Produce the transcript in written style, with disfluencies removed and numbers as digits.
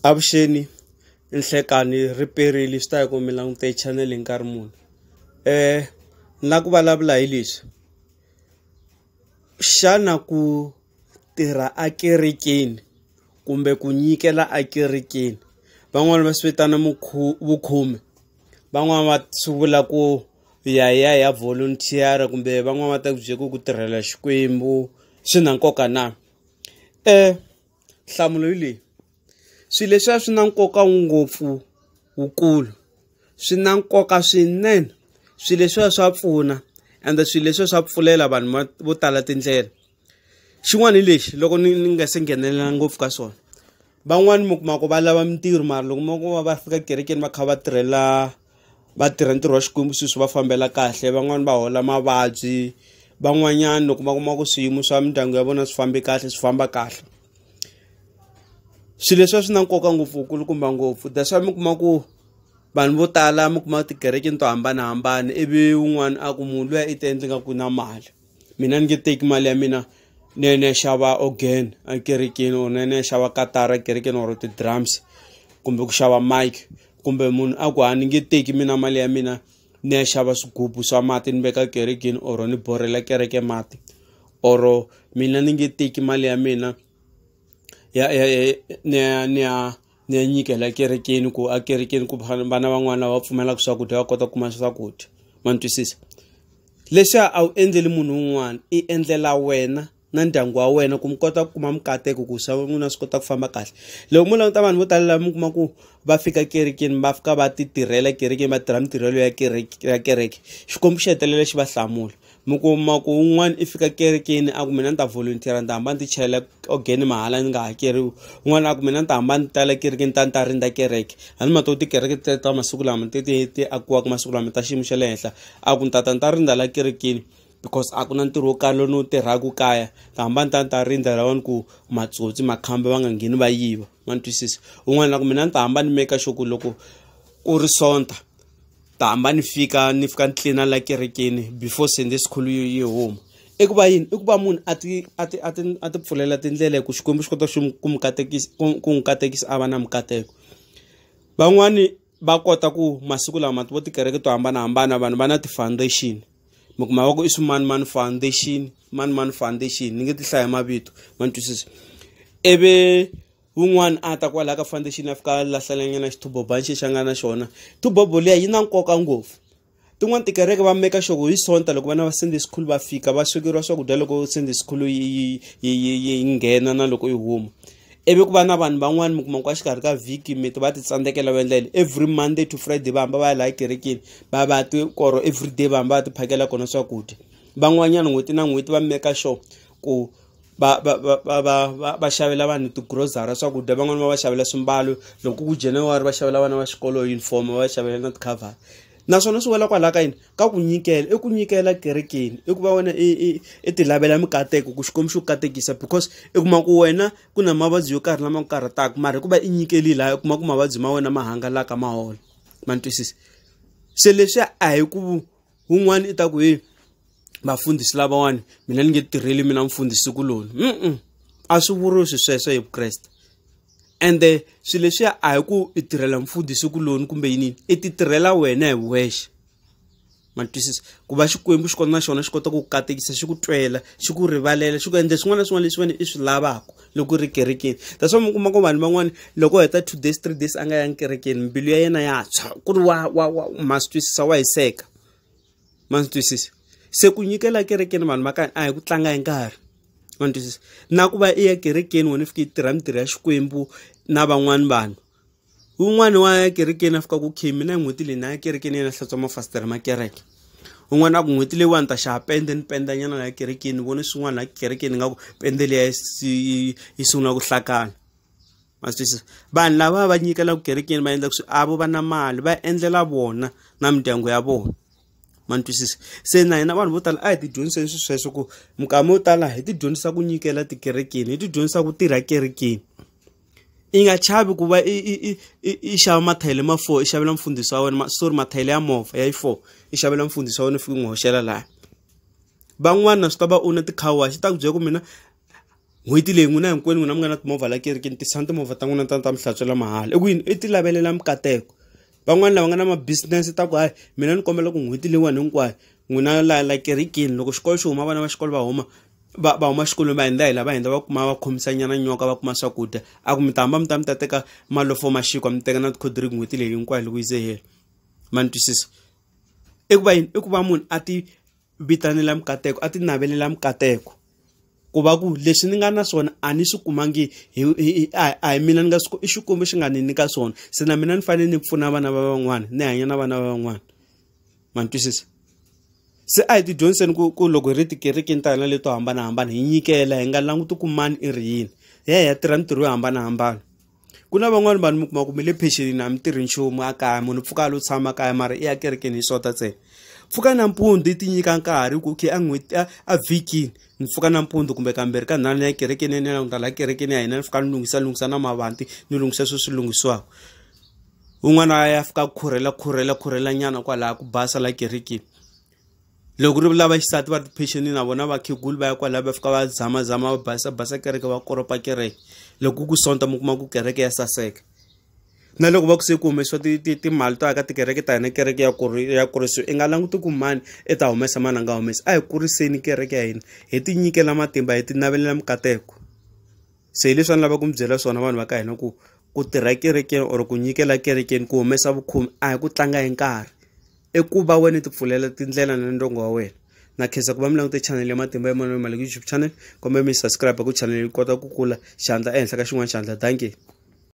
Avuxeni nhlekani riperile swi ta ku mi langute channel nkarhi muni na ku vulavula hi leswi xana ku tirha akerekeni kumbe ku nyikela akerekeni van'wana va swi vitana vukhume van'wana va swi vula ku ya volunteer kumbe van'wana va ta ku byela ku tirhela Xikwembu swi na nkoka na nhlamulo hi leyi swilo leswi swi na nkoka ngopfu wukulu swi na nkoka swinene swilo leswi swa pfuna ende swilo leswi swa pfulela vanhu vo tala tindlela xin'wana hi lexi loko ni nga se nghenelela ngopfu ka swona van'wana mi kuma ku va lava mintirho mara loko mo va fika kerekeni va kha va tirha ntirho wa Xikwembu swi va fambela kahle van'wana va hola mavabyi van'wanyana loko ma kuma ku swiyimo swa mindyangu ya vona swi fambe kahle swi famba kahle swilo leswi swi na nkoka ngopfu kulukumba ngopfu that's why mi kuma ku vanhu vo tala mi kuma tikerekeni to hambanahambana ivi un'wana a ku munhu luya i ta endleka ku na mali mina ni nge teki mali ya mina ne xava organ a kerekeni or ne xava katara kerekeni or ti-drums kumbe ku xava mic kumbe munhu a ku ni nge teki mina mali ya mina ni ya xava swigubu swa mati ni veka kerekeni or ni borhela kereke mati or mina ni nge teki mali ya mina ni ya nyikela kerekeni ku a kerekeni ku vana van'wana va pfumelaka swakudya va kota ku kuma swakudya ma ntwisisa leswi a wu endleli munhu un'wana i endlela wena na ndyangu wa wena ku mi kota ku kuma mikateko ku swa n'wina swi kota ku famba kahle loko mu languta vanhu vo tala lava mi kuma ku va fika kerekeni va fika va ti tirhela kerekeni va tirha mitirhelo ya kereke Xikwembu xi hetelela xi va hlamula mi kuma ku un'wana i fika kerekeni a ku mina ni ta volunteer ni ta hamba ni ti chela organ mahala ni nga hakeriwi un'wana a ku mina ni ta hamba ni tala kerekeni ta rindza kereke a ni ma to tikereke ta masiku lama ti akiwaka masiku lama ta xiyimo xa le henhla a ku ni ta rindza la kerekeni because a ku na ntirho wo karhi lowu ni wu tirhaka kaya ta hamba ni ta rindza lavani ku matsotsi makhamba va nga ngheni va yiva ma ni twisisa un'wana a ku mina ni ta hamba ni make sure ku loko ku ri sonta ta hamba ni fika ni tlina la kerekeni before Sunday school yi huma i ku va yini i ku va munhu a ti pfulela tindlela ku Xikwembu xi kota ku n'wi katekisa a va na mikateko van'wani va kota ku masiku lama vo tikereke to hambanahambana vanhu va na ti-foundation mi kuma va ku i swi mani foundation ni nge ti hlaya mavito ma ni twisisa ivi un'wana a ta kwala ka foundation a fika lahlalanyana xithubobanxi xa nga na xona thubobo liya yi na nkoka ngopfu tin'wana tikereke va make sure hi sonta loko vana va Sunday school va fika va swekeriwa swakudya loko Sunday school yi nghena na loko yi huma ivi ku va na vanhu van'wana mi kuma ku a xikarhi ka vhiki mi va ti tsandzekela va endlela every Monday to Friday va hamba va ya laha kerekeni va ti koro every day va hamba va ti phakela kona swakudya van'wanyana n'hweti na n'hweti va make sure ku va xavela vanhu ti-grocery swakudya van'wana va xavela swimbalo loko ku January va xavela vana va xikolo uniform va xavela na ti-cover naswona swi wela kwala ka yini ka ku nyikela i ku nyikela kerekeni i ku va wena i ti lavela mikateko ku Xikwembu xi katekisa because i kuma ku wena ku na mavabyi yo karhi lama ku karhataka mara hi ku va i nyikelile i kuma ku mavabyi ma wena ma hangalaka ma hola ma ntwisisa se leswi a hi ku un'wana i ta ku vafundhisi lavawani mina ni nge tirheli mina mfundhisi kuloni a swi vuriwi sweswo hi Vukreste ende swilo leswi a hi ku i tirhela mfundhisi kuloni kumbe yini i ti tirhela wena hi wexe ma twisisa ku va Xikwembu xi kota na xona xi kota ku katekisa xi ku twela xi ku rivalela xi ku endla swin'wana na swin'wana leswi wena i swi lavaka loko ri kerekeni that's why mi kuma ku vanhu van'wana loko heta 2 days 3 days a nga yangi kerekeni mbilu ya yena ya tshwa ku ri ma swi twisisa wa hiseka ma swi twisisa se ku nyikela kerekeni vanhu makani a hi ku tlanga hi nkarhi ma twisisa na ku va i ya kerekeni wena fika i tirha mitirho ya Xikwembu na van'wana vanhu un'wana wa ya kerekeni a fika ku khemi na n'hweti leyi na ya kerekeni yena hlantswa mafasitere ma kereke un'wana a ku n'hweti leyiwani ta xava pende ni pendanyana la ya kerekeni vone swin'wana la kerekeni nga ku pende leyi yi sungula ku hlakana ma twisisa vanhu lava va nyikela ku kerekeni va endla ku avo va na mali va endlela vona na mindyangu ya vona ma ntwisisa se na hina vanhu vo tala a hi ti dyondziseni sweswo ku mikama yo tala hi ti dyondzisa ku nyikela tikerekeni hi ti dyondzisa ku tirha kerekeni i nga chavi ku va i xava mathayele ma 4 i xavela mfundhisi wa wena mathayele ya movha ya 4 i xavela mfundhisi wa wena fika n'wi hoxela laha van'wana swi ta va una ti-car wash ta ku byela ku mina n'hweti leyi n'wina hinkwenu n'wina mi nga na timovha la kerekeni tisani timovha ta n'wina ta mihlatswela mahala ekwini i ti lavelela mikateko van'wani lava nga na mabusiness ta ku hayi mina ni kombela ku n'hweti leyiwani hinkwayo n'wina la kerekeni loko xikolo xi huma vana va xikolo va huma xikolweni va hindza hi lava hindza va kuma va khomisa nyana nyoka va kuma swakudya a ku mi ta hamba mi ta teka malofo maxikwa mi teka na tikhodiri n'hweti leyi hinkwayo loko yi ze hela ma ni twisisa i ku va munhu a ti vitanela mikateko a ti navelela mikateko ku va ku leswi ni nga na swona a ni swi kumangi a hi mina ni nga i xikwembu xi nga ni nyika swona se na mina ni fanele ni pfuna vana va van'wana ni hanya na vana va van'wana ma ni twisisa se a hi ti dyondziseni ku loko hi ri tikerekeni ta hina leto hambanahambana hi nyikela hi nga languti ku mani i ri yini ya tirha mintirho yo hambanahambana ku na van'wani vanhu mi kuma ku mi le phexelini a mi tirhi nchumu a kaya munhu pfuka lo tshama kaya mara i ya kerekeni hi swota ntsena pfuka nampundzu i ti nyika nkarhi ku okay a vhikini ni pfuka nampundzu kumbe kambirhi ka nharhu ni ya kerekeni ni languta la kerekeni ya hina ni fika ni lunghisa na mavanti ni lunghisa swi lunghisiwaka un'wana ya fika khurhela nyana kwalaha ku basa la kerekeni loko ri lava xisati va ri phexeni na vona vakhegulu va ya kwalaha va fika va zama va basa kereke va koropa kereke loko ku sonta mi kuma ku kereke ya saseka na loko va ku se ku humesiwa timali to aka tikereke ta hina kereke ya kurisiwa i nga languti ku mani i ta humesa mani a nga humesa a hi kuriseni kereke ya hina hi ti nyikela matimba hi ti navelela mikateko se hi leswi a ni lava ku mi byela swona vanhu va ka hina ku tirha kerekeni or ku nyikela kerekeni ku humesa vukhomi a hi ku tlanga hi nkarhi i ku va wena ti pfulela tindlela na ndongo wa wena na khensa ku va mi langute channel ya matimba ya Emmanuel Maleki YouTube channel kumbe mi subscribe ku channel yi kota ku kula xandla ehenhla ka xin'wana xandla danke